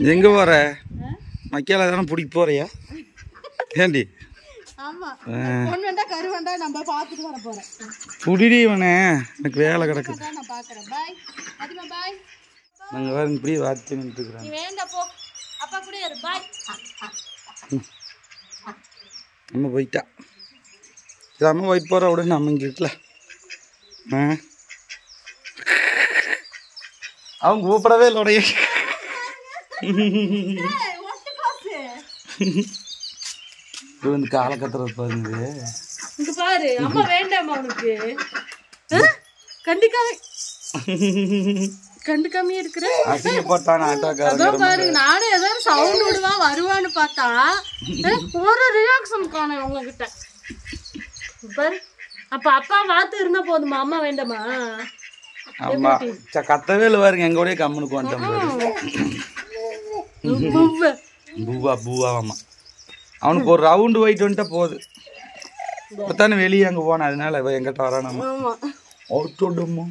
எங்க போற மக்கியால தானே பிடிக்க போறியா ஏண்டி புடிடி இவனே எனக்கு வேலை கிடக்குது நாங்க வேற இப்படியே வார்த்தை நின்றுக்கிறோம் அம்மா போயிட்டா சரி அம்மா போயிட்டு போற உடனே நம்ம இங்க இருக்கல அவங்க கூப்பிடவே இல்லை உடைய இது வந்து காலை கத்துறது பாருங்க இங்க பாரு அம்மா வேண்டாமா உனக்கு கண்டுக்காமே இருக்கிற அசிங்க போட்டான் ஆட்டோக்காரன் அதான் பாருங்க நானே ஏதோ சவுண்ட் விடுவான் வருவான்னு பார்த்தா ஒரு ரியாக்ஷன் காணோம் உங்ககிட்ட பாரு அப்ப அப்பா பார்த்து இருந்தா போதுமா அம்மா வேண்டாமா ஆமா கத்தவே இல்லை பாருங்க எங்க கூடயே கம்முனுக்கு வந்துட்டோம் பூவா பூவாமா அவனுக்கு ஒரு ரவுண்டு போயிட்டு வந்துட்டா போகுது இப்பத்தானே வெளியே அங்கே போனேன் அதனால எங்கிட்ட வரானாமா ஓட்டுடுமா